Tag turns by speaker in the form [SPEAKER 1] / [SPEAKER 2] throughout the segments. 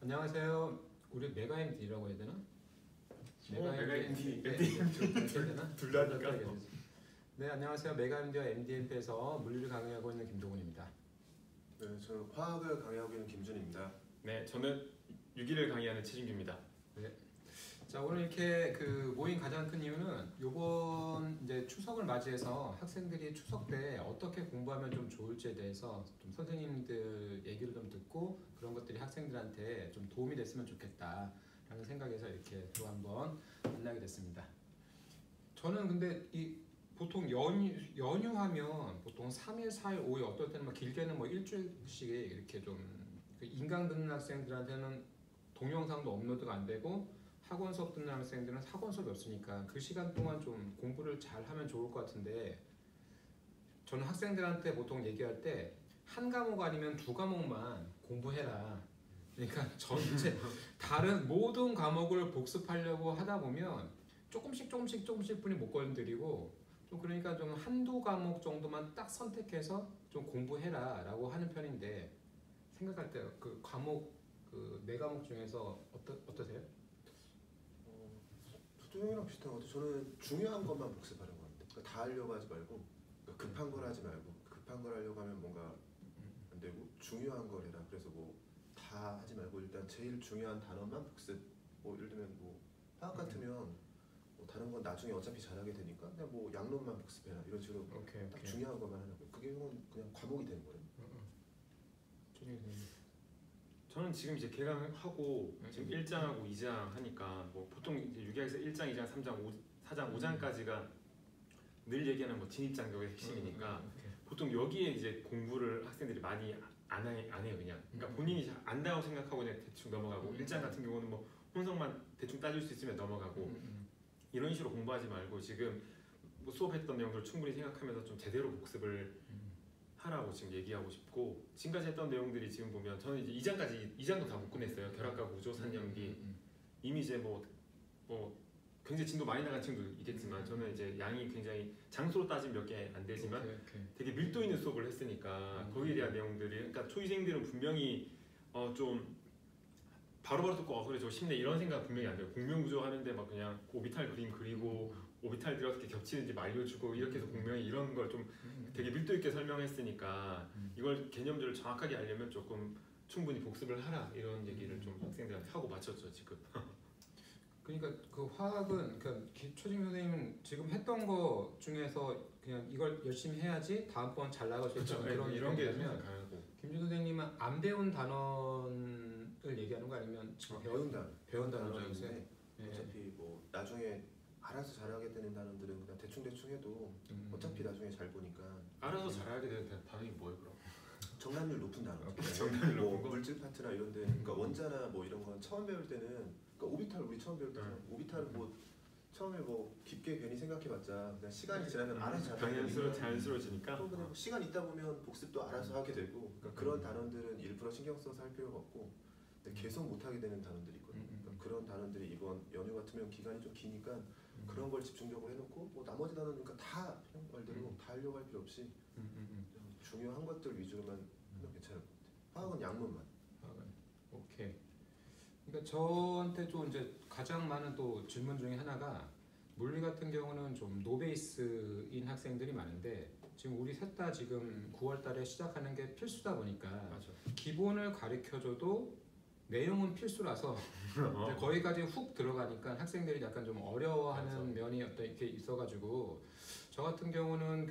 [SPEAKER 1] 안녕하세요. 우리 메가MD라고 해야 되나?
[SPEAKER 2] 메가MD,
[SPEAKER 1] 둘다니까. 네, 안녕하세요. 메가MD와 MDMP에서 물리를 강의하고 있는 김동훈입니다.
[SPEAKER 3] 네, 저는 화학을 강의하고 있는 김준입니다.
[SPEAKER 2] 네, 저는 유기를 강의하는 최진규입니다.
[SPEAKER 1] 네. 자, 오늘 이렇게 모인 가장 큰 이유는 이번 이제 추석을 맞이해서 학생들이 추석 때 어떻게 공부하면 좀 좋을지에 대해서 좀 선생님들 얘기를 좀 듣고 그런 것들이 학생들한테 좀 도움이 됐으면 좋겠다라는 생각에서 이렇게 또 한번 만나게 됐습니다. 저는 근데 보통 연휴하면 보통 3일, 4일, 5일 어떨 때는 뭐 길게는 뭐 일주일씩 이렇게 좀 인강 듣는 학생들한테는 동영상도 업로드가 안 되고 학원 수업 듣는 학생들은 학원 수업이 없으니까 그 시간 동안 좀 공부를 잘 하면 좋을 것 같은데 저는 학생들한테 보통 얘기할 때 한 과목 아니면 두 과목만 공부해라. 그러니까 전체 다른 모든 과목을 복습하려고 하다 보면 조금씩 뿐이 못 건드리고 좀 그러니까 좀 한두 과목 정도만 딱 선택해서 좀 공부해라 라고 하는 편인데 생각할 때 그 과목 네 과목 중에서 어떠세요?
[SPEAKER 3] 수동이랑 비슷한 것 같아요. 저는 중요한 것만 복습하려고 합니다. 그러니까 다 하려고 하지 말고 그러니까 급한 걸 하지 말고 급한 걸 하려고 하면 뭔가 안 되고 중요한 걸 해라. 그래서 뭐 다 하지 말고 일단 제일 중요한 단어만 복습. 뭐 예를 들면 뭐 화학 같으면 뭐 다른 건 나중에 어차피 잘하게 되니까 그냥 뭐 양론만 복습해라 이런 식으로 딱 중요한 것만 하라고. 그게 그냥 과목이 되는 거예요.
[SPEAKER 2] 저는 지금 이제 개강하고 지금 1장하고 2장 하니까 뭐 보통 이제 유기학에서 1장, 2장, 3장, 4장, 5장까지가 늘 얘기하는 뭐 진입장벽의 핵심이니까 보통 여기에 이제 공부를 학생들이 많이 안 해요 그냥. 그러니까 본인이 잘 안다고 생각하고 그냥 대충 넘어가고 1장 같은 경우는 뭐 혼성만 대충 따질 수 있으면 넘어가고 이런 식으로 공부하지 말고 지금 뭐 수업했던 내용들을 충분히 생각하면서 좀 제대로 복습을 하라고 지금 얘기하고 싶고 지금까지 했던 내용들이 지금 보면 저는 이제 2장도 다 못 끝냈어요. 결합과 구조, 산연기 이미 이제 뭐 굉장히 진도 많이 나간 친구도 있겠지만 저는 이제 양이 굉장히 장수로 따지면 몇 개 안 되지만 되게 밀도 있는 수업을 했으니까 거기에 대한 내용들이 그러니까 초이생들은 분명히 좀 바로바로 듣고 그래 저 쉽네 이런 생각 분명히 안 돼요. 공명구조 하는데 막 그냥 오비탈 그림 그리고 오비탈들이 어떻게 겹치는지 알려주고 이렇게 해서 공명이 이런 걸 좀 되게 밀도 있게 설명했으니까 이걸 개념들을 정확하게 알려면 조금 충분히 복습을 하라 이런 얘기를 좀 학생들한테 하고 마쳤죠 지금.
[SPEAKER 1] 그러니까 그 화학은 초진 선생님은 지금 했던 거 중에서 그냥 이걸 열심히 해야지 다음번 잘 나갈 수 있다
[SPEAKER 2] 이런 게
[SPEAKER 1] 되면 김준 선생님은 안 배운 단원을 얘기하는 거 아니면 배운 단원인데
[SPEAKER 3] 어차피 뭐 나중에 알아서 잘하게 되는 단원들은 그냥 대충 해도 어차피 나중에 잘 보니까
[SPEAKER 2] 알아서 잘하게 되는 단원이 뭐예요 그럼?
[SPEAKER 3] 정답률 높은 단원.
[SPEAKER 2] 정답률
[SPEAKER 3] 뭐
[SPEAKER 2] 높은 거?
[SPEAKER 3] 물질 파트나 이런 데는 그러니까 원자나 뭐 이런 건 처음 배울 때는 그러니까 오비탈 우리 처음 배울 때는 오비탈은 뭐 처음에 뭐 깊게 괜히 생각해봤자 그냥 시간이 지나면 알아서
[SPEAKER 2] 자연스러워지니까
[SPEAKER 3] 또 그냥 시간 있다 보면 복습도 알아서 하게 되고 그러니까 그런 단원들은 일부러 신경 써서 할 필요가 없고 근데 계속 못하게 되는 단원들이 있거든요. 그러니까 그런 단원들이 이번 연휴 같으면 기간이 좀 기니까 그런 걸 집중적으로 해놓고 뭐 나머지 단원 그러니까 다 그냥 말대로 다 하려고 할 필요 없이 중요한 것들 위주로만 하면 괜찮을 것 같아요. 화학은 양론만.
[SPEAKER 1] 오케이. 그러니까 저한테 또 이제 가장 많은 또 질문 중에 하나가 물리 같은 경우는 좀 노베이스인 학생들이 많은데 지금 우리 셋 다 지금 9월달에 시작하는 게 필수다 보니까
[SPEAKER 2] 맞아.
[SPEAKER 1] 기본을 가르쳐줘도 내용은 필수라서 이제 거기까지 훅 들어가니까 학생들이 약간 좀 어려워하는 면이 이렇게 있어가지고 저 같은 경우는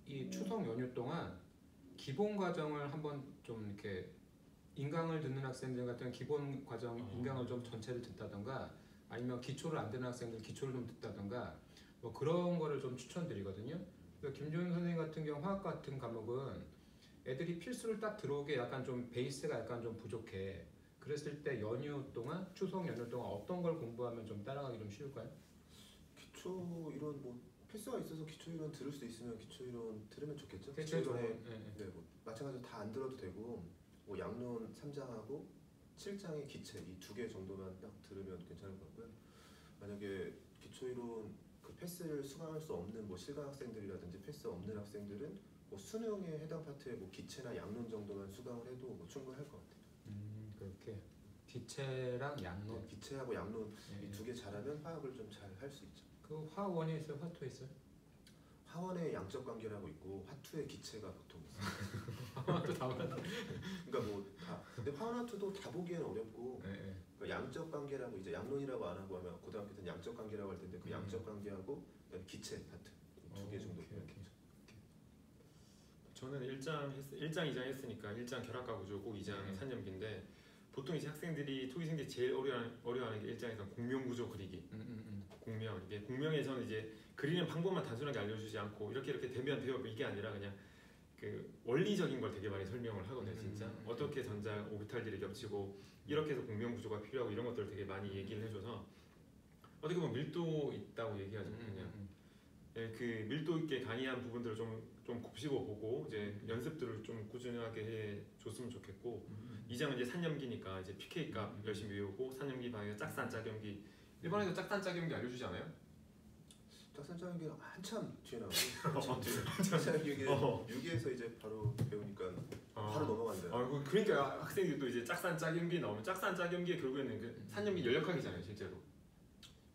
[SPEAKER 1] 이 추석 연휴 동안 기본 과정을 한번 좀 이렇게 인강을 듣는 학생들 같은 기본 과정 인강을 좀 전체를 듣다던가 아니면 기초를 안 듣는 학생들 기초를 좀 듣다던가 뭐 그런 거를 좀 추천드리거든요. 김종현 선생님 같은 경우 화학 같은 과목은 애들이 필수를 딱 들어오게 약간 좀 베이스가 약간 좀 부족해. 그랬을 때 연휴 동안 추석 연휴 동안 어떤 걸 공부하면 좀 따라가기 좀 쉬울까요?
[SPEAKER 3] 기초 이론 뭐 필수가 있어서 기초 이론 들을 수 있으면 기초 이론 들으면 좋겠죠.
[SPEAKER 1] 기초 이론에
[SPEAKER 3] 네, 뭐 마찬가지로 다 안 들어도 되고 뭐 양론 3장하고 7장의 기체 이 두 개 정도만 딱 들으면 괜찮을 것 같고요. 만약에 기초 이론 그 패스를 수강할 수 없는 뭐 실강 학생들이라든지 패스 없는 학생들은 뭐 수능에 해당 파트의 뭐 기체나 양론 정도만 수강을 해도 뭐 충분할 것 같아요.
[SPEAKER 1] 기체랑 양론.
[SPEAKER 3] 기체하고 양론
[SPEAKER 1] 예.
[SPEAKER 3] 이 두 개 잘하면 화학을 좀 잘 할 수 있죠.
[SPEAKER 1] 그 화원이 있어요, 화투 있어요?
[SPEAKER 3] 화원의 양적 관계라고 있고 화투의 기체가 보통 있어요.
[SPEAKER 1] 화투 다 맞아.
[SPEAKER 3] 그러니까 뭐 다. 근데 화원 화투도 다 보기에는 어렵고
[SPEAKER 1] 예.
[SPEAKER 3] 그러니까 양적 관계라고 이제 양론이라고 안 하고 하면 고등학교 때는 양적 관계라고 할 텐데 그 양적 관계하고 그다음에 기체 파트 두 개 정도
[SPEAKER 1] 오케이,
[SPEAKER 3] 보면
[SPEAKER 1] 오케이.
[SPEAKER 3] 되죠.
[SPEAKER 2] 저는 1장 2장 했으니까 1장 결합과 구조고 2장 산염기인데 보통 이제 학생들이 토기생들이 제일 어려워하는 게 1장에서 공명 구조 그리기. 공명 이게 공명에서는 이제 그리는 방법만 단순하게 알려주지 않고 이렇게 되면 돼요 이게 아니라 그냥 그 원리적인 걸 되게 많이 설명을 하거든요 진짜 어떻게 전자 오비탈들이 겹치고 이렇게 해서 공명 구조가 필요하고 이런 것들을 되게 많이 얘기를 해줘서 어떻게 보면 밀도 있다고 얘기하죠 그냥 예, 그 밀도 있게 강의한 부분들을 좀 곱씹어 보고 이제 연습들을 좀 꾸준하게 해 줬으면 좋겠고 2장은 이제 산염기니까 이제 PK 값 열심히 외우고 산염기 방향 짝산 짝염기 일본에서 짝산 짝염기 알려주지 않아요?
[SPEAKER 3] 짝산짝이 한참 뒤에 나오고 짝산짝이 6기에서 이제 바로 배우니까 바로 넘어간대요.
[SPEAKER 2] 그러니까 학생들도 이제 짝산 짝염기 나오면 짝산 짝염기에 결국에는 그 산염기 연력학이잖아요 실제로.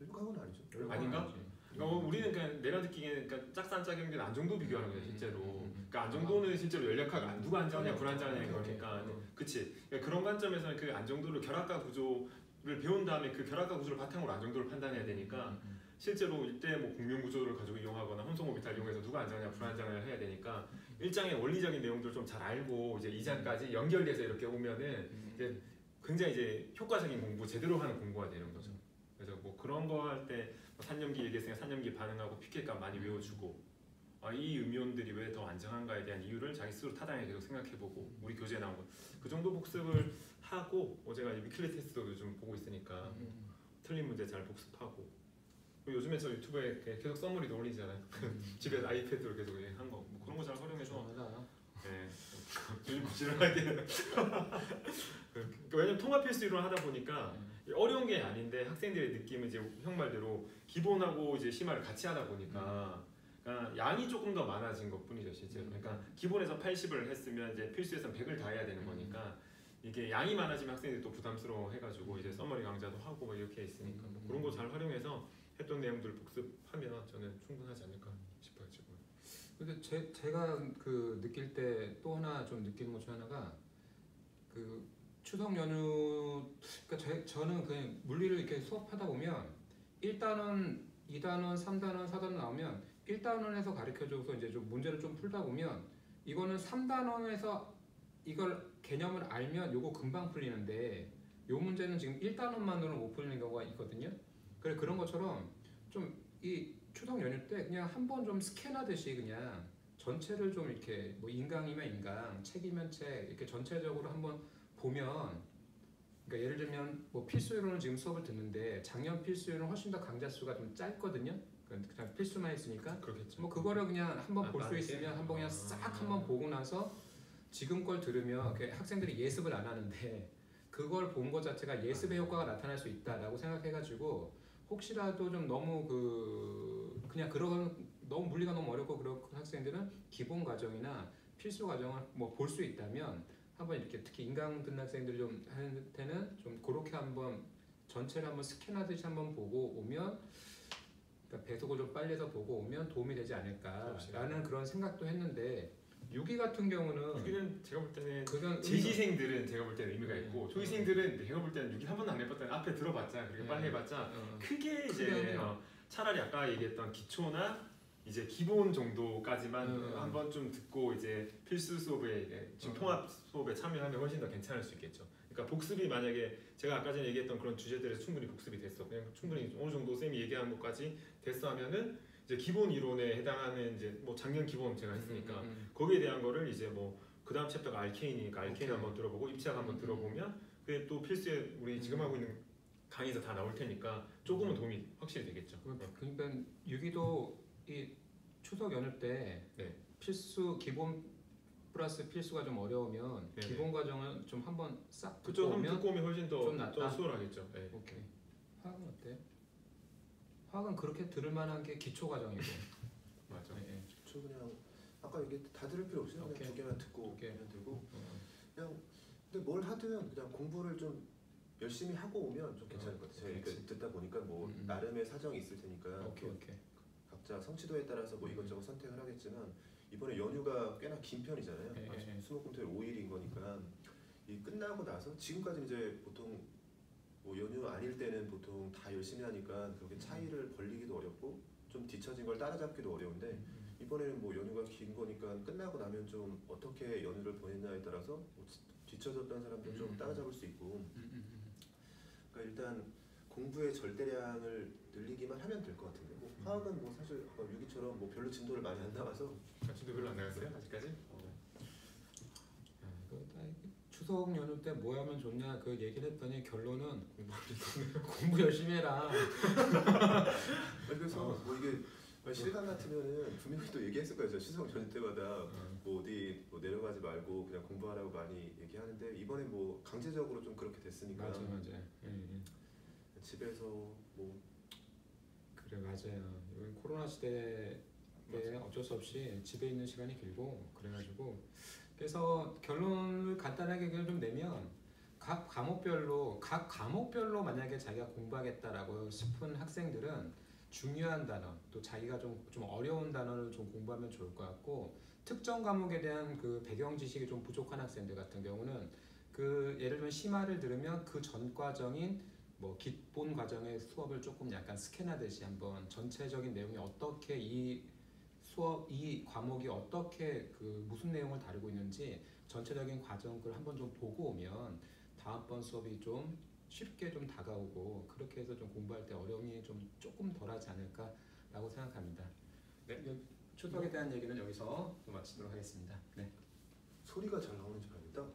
[SPEAKER 3] 연력학은 아니죠.
[SPEAKER 2] 아닌가? 그러니까 우리는 그냥 내가 듣기에는 그러니까 짝산 짝염기는 안정도 비교하는 거예요 실제로. 그러니까 안정도는 실제로 연력학 누가 안정하냐 불안정하냐는 거니까. 그치? 그러니까 그런 관점에서는 그 안정도를 결합과 구조를 배운 다음에 그 결합과 구조를 바탕으로 안정도를 판단해야 되니까 실제로 이때 뭐 공명 구조를 가지고 이용하거나 혼성 오비탈 이용해서 누가 안정하냐 불안정하냐 해야 되니까 1장의 원리적인 내용들을 좀 잘 알고 이제 2장까지 연결돼서 이렇게 오면은 이제 굉장히 이제 효과적인 공부 제대로 하는 공부가 되는 거죠. 그래서 뭐 그런 거 할 때 산염기 얘기했으니까 산염기 반응하고 PK값 많이 외워주고 이 음이온들이 왜 더 안정한가에 대한 이유를 자기 스스로 타당하게 계속 생각해보고 우리 교재에 나온 거 그 정도 복습을 하고 제가 위클리 테스트도 좀 보고 있으니까 틀린 문제 잘 복습하고 요즘에 저 유튜브에 계속 써머리도 올리잖아요. 집에 아이패드로 계속 한 거 뭐 그런 거 잘 활용해서
[SPEAKER 1] 맞아요.
[SPEAKER 2] 네. 요즘 부지런하게 왜냐면 통합 필수 이론 하다 보니까 어려운 게 아닌데 학생들의 느낌은 이제 형 말대로 기본하고 이제 심화를 같이 하다 보니까 그러니까 양이 조금 더 많아진 것뿐이죠 실제로. 그러니까 기본에서 80을 했으면 이제 필수에서 100을 다 해야 되는 거니까 이게 양이 많아지면 학생들이 또 부담스러워 해가지고 이제 써머리 강좌도 하고 뭐 이렇게 있으니까 뭐 그런 거 잘 활용해서 했던 내용들 복습하면 저는 충분하지 않을까 싶어요 지금.
[SPEAKER 1] 근데 제가 그 느낄 때 또 하나 좀 느끼는 것 중 하나가 그 추석 연휴 그러니까 저는 그냥 물리를 이렇게 수업하다 보면 1단원, 2단원, 3단원, 4단원 나오면 1단원에서 가르쳐줘서 이제 좀 문제를 좀 풀다 보면 이거는 3단원에서 이걸 개념을 알면 요거 금방 풀리는데 요 문제는 지금 1단원만으로는 못 풀리는 경우가 있거든요. 그래 그런 것처럼 좀 이 추석 연휴 때 그냥 한번 좀 스캔하듯이 그냥 전체를 좀 이렇게 뭐 인강이면 인강, 책이면 책 이렇게 전체적으로 한번 보면 그러니까 예를 들면 뭐 필수이론을 지금 수업을 듣는데 작년 필수이론은 훨씬 더 강좌 수가 좀 짧거든요. 그냥 필수만 했으니까
[SPEAKER 2] 그렇겠죠.
[SPEAKER 1] 뭐 그거를 그냥 한번 볼 수 있으면 한번 그냥 싹 한번 보고 나서 지금 걸 들으면 학생들이 예습을 안 하는데 그걸 본 것 자체가 예습의 효과가 나타날 수 있다라고 생각해가지고 혹시라도 좀 너무 그냥 그런 너무 물리가 너무 어렵고 그런 학생들은 기본 과정이나 필수 과정을 뭐 볼 수 있다면 한번 이렇게 특히 인강 듣는 학생들 좀 한테는 좀 그렇게 한번 전체를 한번 스캔하듯이 한번 보고 오면 그러니까 배속을 좀 빨리 해서 보고 오면 도움이 되지 않을까라는 그런 생각도 했는데 6기 같은 경우는
[SPEAKER 2] 6기는 제가 볼 때는
[SPEAKER 1] 그건
[SPEAKER 2] 재시생들은 제가 볼 때는 의미가 있고 초기생들은 제가 볼 때는 6기 한 번도 안 해봤다 앞에 들어봤자 그렇게 빨리 해봤자 크게 이제 차라리 아까 얘기했던 기초나 이제 기본 정도까지만 한번 좀 듣고 이제 필수 수업에 지금 통합 수업에 참여하면 훨씬 더 괜찮을 수 있겠죠. 그러니까 복습이 만약에 제가 아까 전에 얘기했던 그런 주제들에서 충분히 복습이 됐어. 그냥 충분히 어느 정도 쌤이 얘기한 것까지 됐어 하면은 이제 기본 이론에 해당하는 이제 뭐 작년 기본 제가 했으니까 거기에 대한 거를 이제 뭐 그 다음 챕터가 알케인이니까 알케인 한번 들어보고 입체학 한번 들어보면 그게 또 필수에 우리 지금 하고 있는 강의에서 다 나올 테니까 조금은 도움이 확실히 되겠죠.
[SPEAKER 1] 그러니까 6기도 이 추석 연휴 때 필수 기본 플러스 필수가 좀 어려우면
[SPEAKER 2] 네네.
[SPEAKER 1] 기본 과정을 좀 한번 싹
[SPEAKER 2] 그쪽
[SPEAKER 1] 듣고
[SPEAKER 2] 한번 듣고 오면 훨씬
[SPEAKER 1] 좀 낫다?
[SPEAKER 2] 더 수월하겠죠. 네.
[SPEAKER 1] 오케이. 화학은 어때? 화학은 그렇게 들을 만한 게 기초 과정이고.
[SPEAKER 2] 맞아.
[SPEAKER 1] 네.
[SPEAKER 3] 저 그냥 아까 얘기 다 들을 필요 없어요. 그냥 두 개만 듣고
[SPEAKER 1] 오케이.
[SPEAKER 3] 그냥 들고 그냥 근데 뭘 하든 그냥 공부를 좀 열심히 하고 오면 좀 괜찮을 것 같아요. 제가
[SPEAKER 1] 그렇지.
[SPEAKER 3] 듣다 보니까 뭐 나름의 사정이 있을 테니까
[SPEAKER 1] 오케이
[SPEAKER 3] 또
[SPEAKER 1] 오케이.
[SPEAKER 3] 각자 성취도에 따라서 뭐 이것저것 선택을 하겠지만 이번에 연휴가 꽤나 긴 편이잖아요.
[SPEAKER 1] 예.
[SPEAKER 3] 수목금토일 5일인 거니까 이 끝나고 나서 지금까지 이제 보통 뭐 연휴 아닐 때는 보통 다 열심히 하니까 그렇게 차이를 벌리기도 어렵고 좀 뒤처진 걸 따라잡기도 어려운데 이번에는 뭐 연휴가 긴 거니까 끝나고 나면 좀 어떻게 연휴를 보냈냐에 따라서 뭐 뒤처졌던 사람들 좀 따라잡을 수 있고 그러니까 일단 공부의 절대량을 늘리기만 하면 될 것 같은데 뭐 화학은 뭐 사실 아까 유기처럼 뭐 별로 진도를 많이 안 나가서
[SPEAKER 2] 진도 별로 안 나갔어요 아직까지?
[SPEAKER 1] 추석 연휴 때 뭐 하면 좋냐 그 얘기를 했더니 결론은 공부 열심히 해라.
[SPEAKER 3] 그래서 뭐 이게 실감 같으면은 분명히 또 얘기했을 거예요. 저 추석 연휴 때마다 뭐 어디 뭐 내려가지 말고 그냥 공부하라고 많이 얘기하는데 이번에 뭐 강제적으로 좀 그렇게 됐으니까
[SPEAKER 1] 맞아.
[SPEAKER 3] 집에서 뭐
[SPEAKER 1] 그래 맞아요. 이번 코로나 시대에 어쩔 수 없이 집에 있는 시간이 길고 그래가지고 그래서 결론을 간단하게 그냥 좀 내면 각 과목별로 만약에 자기가 공부하겠다라고 싶은 학생들은 중요한 단어 또 자기가 좀 어려운 단어를 좀 공부하면 좋을 것 같고 특정 과목에 대한 그 배경 지식이 좀 부족한 학생들 같은 경우는 그 예를 들면 심화를 들으면 그 전 과정인 뭐 기본 과정의 수업을 조금 약간 스캔하듯이 한번 전체적인 내용이 어떻게 이 과목이 어떻게 그 무슨 내용을 다루고 있는지 전체적인 과정을 한번 좀 보고 오면 다음번 수업이 좀 쉽게 좀 다가오고 그렇게 해서 좀 공부할 때 어려움이 좀 조금 덜하지 않을까라고 생각합니다. 네, 추석에 대한 얘기는 여기서 또 마치도록 하겠습니다. 네.
[SPEAKER 3] 소리가 잘 나오는지 봐야겠다.